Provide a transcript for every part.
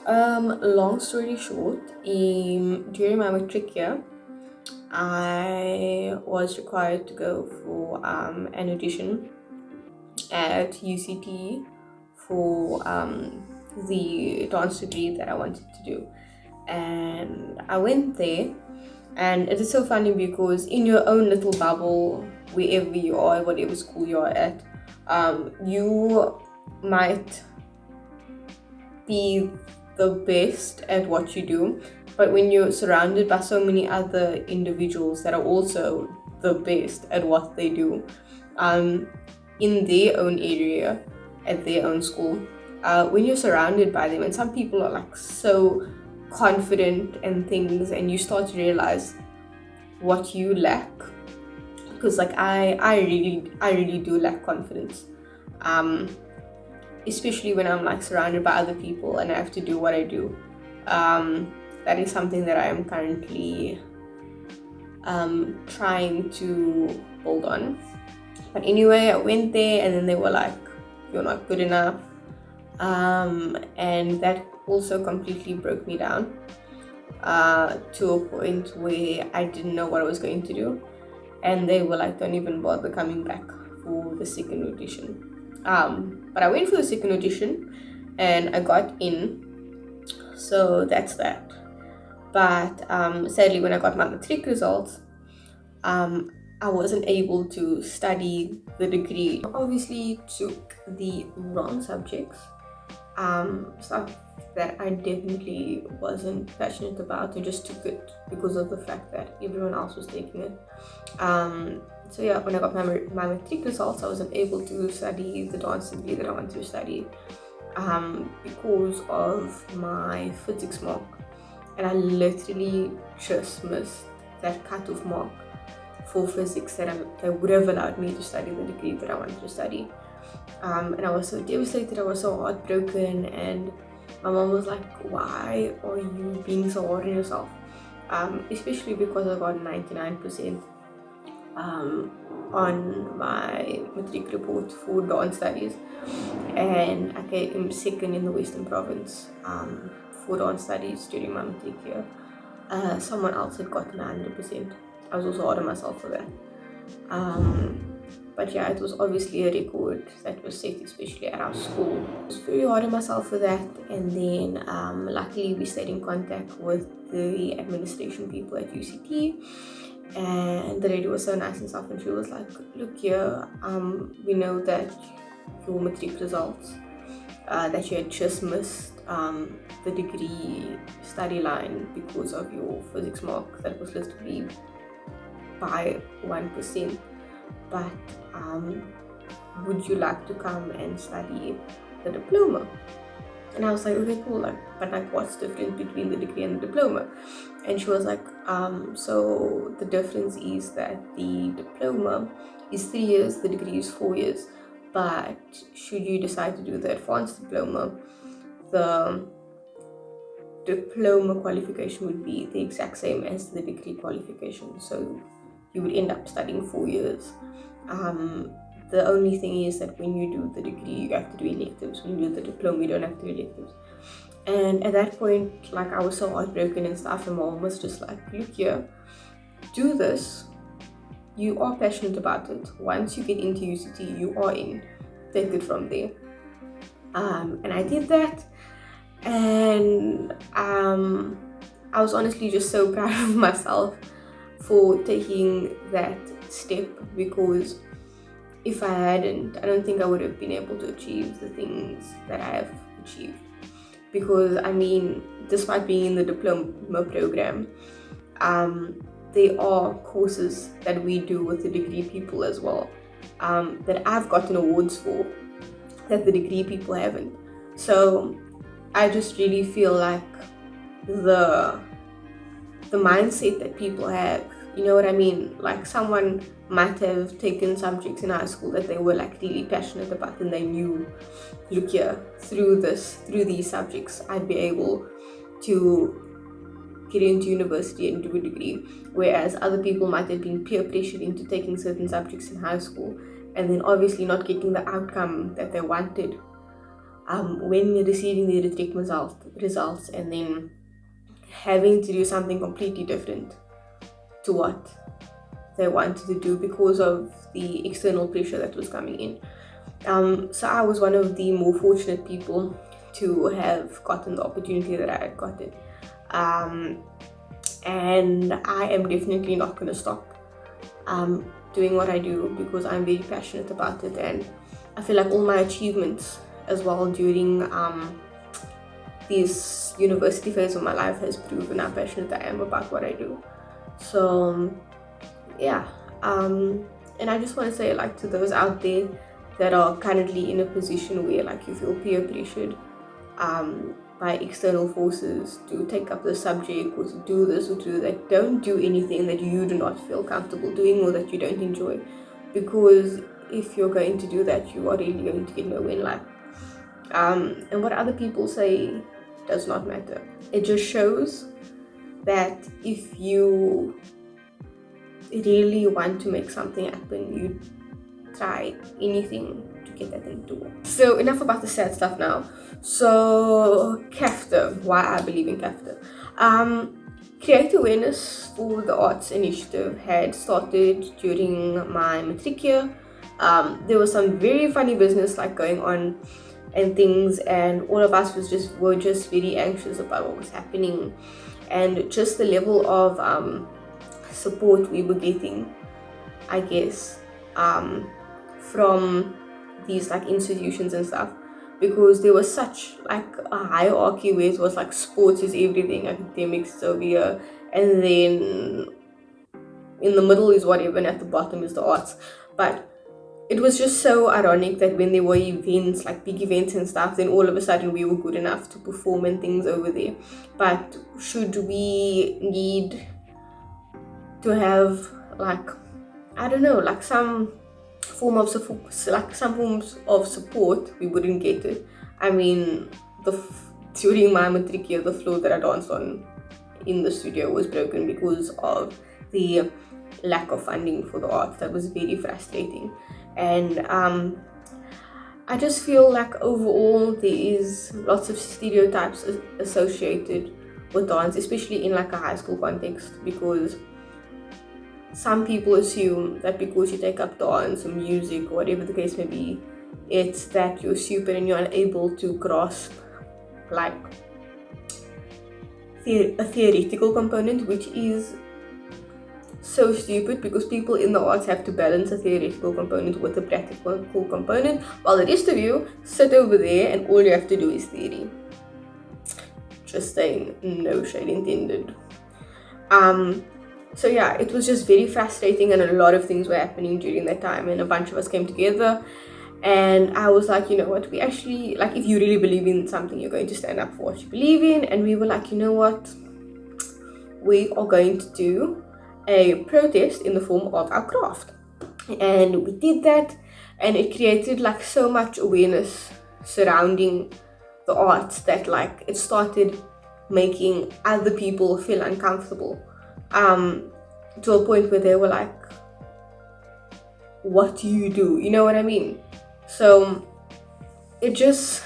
Long story short, during my matric year, I was required to go for an audition at UCT for the dance degree that I wanted to do. And I went there, and it is so funny because in your own little bubble, wherever you are, whatever school you are at, you might be the best at what you do, but when you're surrounded by so many other individuals that are also the best at what they do, in their own area, at their own school, when you're surrounded by them, and some people are like so confident and things, and you start to realize what you lack, because like I really do lack confidence, especially when I'm like surrounded by other people and I have to do what I do. That is something that I am currently trying to hold on. But anyway, I went there, and then they were like, "You're not good enough," and that also completely broke me down to a point where I didn't know what I was going to do, and they were like, "Don't even bother coming back for the second audition." But I went for the second audition and I got in, so that's that. But sadly, when I got my matric results, I wasn't able to study the degree. I obviously took the wrong subjects, stuff that I definitely wasn't passionate about, and just took it because of the fact that everyone else was taking it. So yeah, when I got my matric results, I wasn't able to study the dance degree that I wanted to study because of my physics mark, and I literally just missed that cutoff mark for physics that would have allowed me to study the degree that I wanted to study. And I was so devastated, I was so heartbroken, and my mom was like, "Why are you being so hard on yourself?" Especially because I got 99% on my matric report for dance studies, and I came second in the Western Province for dance studies during my matric year. Someone else had gotten 100%. I was also hard on myself for that. But yeah, it was obviously a record that was set, especially at our school. I was very hard on myself for that, and then luckily we stayed in contact with the administration people at UCT, and the lady was so nice and stuff, and she was like, "Look here, we know that your matric results, that you had just missed the degree study line because of your physics mark that was literally by 1%, but would you like to come and study the diploma?" And I was like, "Okay, cool, like, but like what's the difference between the degree and the diploma?" And she was like, "So the difference is that the diploma is 3 years, the degree is 4 years, but should you decide to do the advanced diploma, the diploma qualification would be the exact same as the degree qualification, so you would end up studying 4 years. The only thing is that when you do the degree, you have to do electives. When you do the diploma, you don't have to do electives." And at that point, like, I was so heartbroken and stuff, and mom was just like, "Look here, do this. You are passionate about it. Once you get into UCT, you are in. Take it from there." And I did that, and I was honestly just so proud of myself for taking that step, because if I hadn't, I don't think I would have been able to achieve the things that I have achieved. Because I mean, despite being in the diploma program, there are courses that we do with the degree people as well, that I've gotten awards for that the degree people haven't. So I just really feel like the mindset that people have, you know what I mean? Like, someone might have taken subjects in high school that they were like really passionate about, and they knew, "Look here, through these subjects, I'd be able to get into university and do a degree." Whereas other people might have been peer pressured into taking certain subjects in high school, and then obviously not getting the outcome that they wanted when receiving the matric results and then having to do something completely different to what they wanted to do because of the external pressure that was coming in. So I was one of the more fortunate people to have gotten the opportunity that I had gotten. And I am definitely not going to stop doing what I do because I'm very passionate about it, and I feel like all my achievements as well during this university phase of my life has proven how passionate I am about what I do. So yeah, and I just want to say, like, to those out there that are currently in a position where like you feel peer pressured by external forces to take up the subject or to do this or to do that, don't do anything that you do not feel comfortable doing or that you don't enjoy, because if you're going to do that, you are really going to get nowhere in life. And what other people say does not matter. It just shows that if you really want to make something happen, you try anything to get that thing to work. So enough about the sad stuff now. So CAFTA, why I believe in CAFTA. Create awareness for the arts initiative had started during my matric year. There was some very funny business like going on and things, and all of us were just very anxious about what was happening, and just the level of support we were getting, I guess, from these like institutions and stuff, because there was such like a hierarchy where it was like sports is everything, academics is over here, and then in the middle is whatever, and at the bottom is the arts. But it was just so ironic that when there were events, like big events and stuff, then all of a sudden we were good enough to perform and things over there. But should we need to have like, I don't know, like some form of support, like some forms of support, we wouldn't get it. I mean, during my matric year, the floor that I danced on in the studio was broken because of the lack of funding for the arts. That was very frustrating. And I just feel like overall there is lots of stereotypes associated with dance, especially in like a high school context, because some people assume that because you take up dance or music or whatever the case may be, it's that you're stupid and you're unable to grasp like a theoretical component, which is so stupid, because people in the arts have to balance a theoretical component with a practical component, while the rest of you sit over there and all you have to do is theory. Just saying, no shade intended. So yeah, it was just very frustrating, and a lot of things were happening during that time, and a bunch of us came together, and I was like, you know what, we actually, like, if you really believe in something, you're going to stand up for what you believe in. And we were like, you know what, we are going to do a protest in the form of our craft. And we did that, and it created like so much awareness surrounding the arts that like it started making other people feel uncomfortable, to a point where they were like, what do you do? You know what I mean? So it just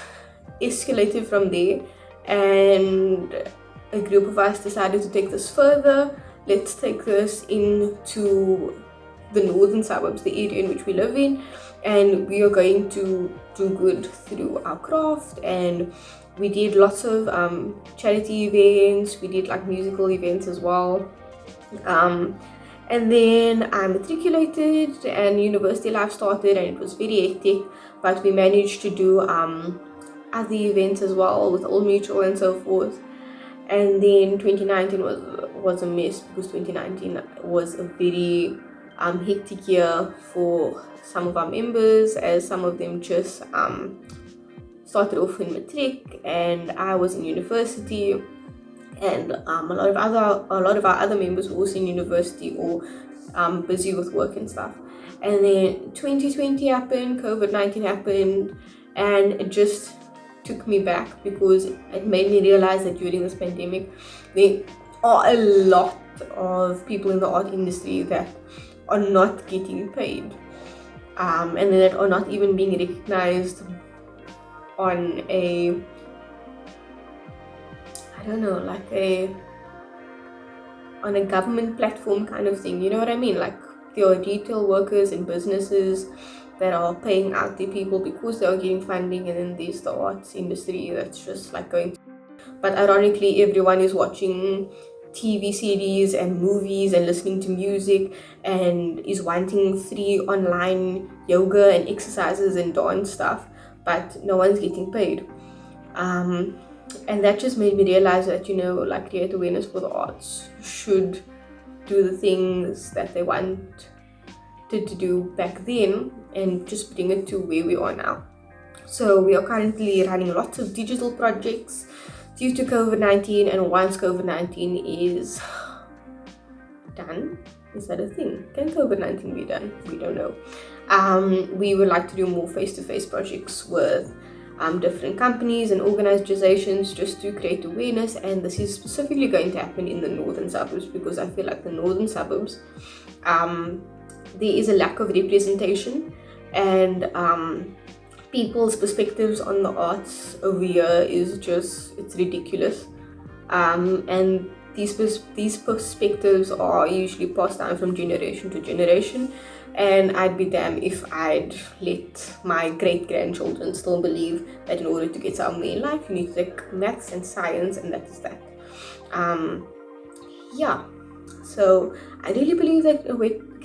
escalated from there, and a group of us decided to take this further. Let's take this into the northern suburbs, the area in which we live in, and we are going to do good through our craft. And we did lots of charity events, we did like musical events as well. And then I matriculated and university life started, and it was very hectic, but we managed to do other events as well with All Mutual and so forth. And then 2019 was a mess, because 2019 was a very hectic year for some of our members, as some of them just started off in matric, and I was in university, and a lot of our other members were also in university or busy with work and stuff. And then 2020 happened, COVID-19 happened, and it just took me back, because it made me realize that during this pandemic there are a lot of people in the art industry that are not getting paid, and that are not even being recognized on a, I don't know, like on a government platform kind of thing, you know what I mean? Like there are retail workers and businesses that are paying out their people because they are getting funding, and then there's the arts industry that's just like going. But ironically, everyone is watching TV series and movies and listening to music and is wanting free online yoga and exercises and dance stuff, but no one's getting paid. And that just made me realize that, you know, like create awareness for the arts should do the things that they wanted to do back then and just bring it to where we are now. So we are currently running lots of digital projects due to COVID-19, and once COVID-19 is done, is that a thing? Can COVID-19 be done? We don't know. We would like to do more face-to-face projects with different companies and organizations just to create awareness, and this is specifically going to happen in the northern suburbs because I feel like the northern suburbs there is a lack of representation, and people's perspectives on the arts over here is just, it's ridiculous, and these perspectives are usually passed down from generation to generation, and I'd be damned if I'd let my great-grandchildren still believe that in order to get somewhere in life you need to take maths and science, and that is that. Yeah, so I really believe that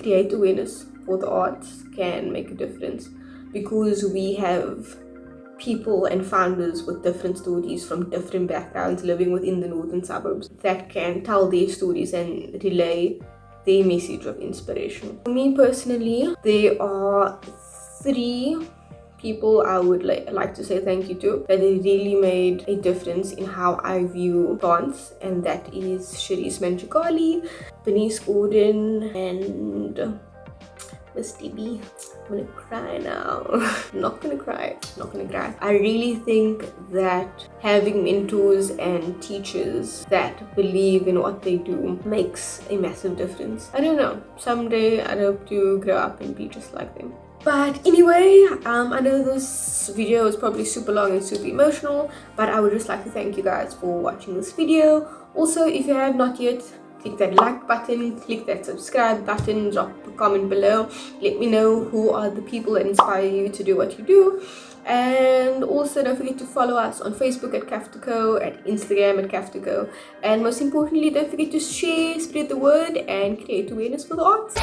create awareness for the arts can make a difference, because we have people and founders with different stories from different backgrounds living within the northern suburbs that can tell their stories and relay their message of inspiration. For me personally, there are 3 people I would like to say thank you to, that they really made a difference in how I view dance, and that is Sharice Manchikali, Bernice Gordon, and Miss DB. I'm gonna cry now. I'm not gonna cry. I really think that having mentors and teachers that believe in what they do makes a massive difference. I don't know, someday I hope to grow up and be just like them. But anyway, I know this video is probably super long and super emotional, but I would just like to thank you guys for watching this video. Also, if you have not yet, click that like button, click that subscribe button, drop a comment below. Let me know who are the people that inspire you to do what you do. And also don't forget to follow us on Facebook at CAFTA Co, at Instagram at CAFTA Co. And most importantly, don't forget to share, spread the word, and create awareness for the arts.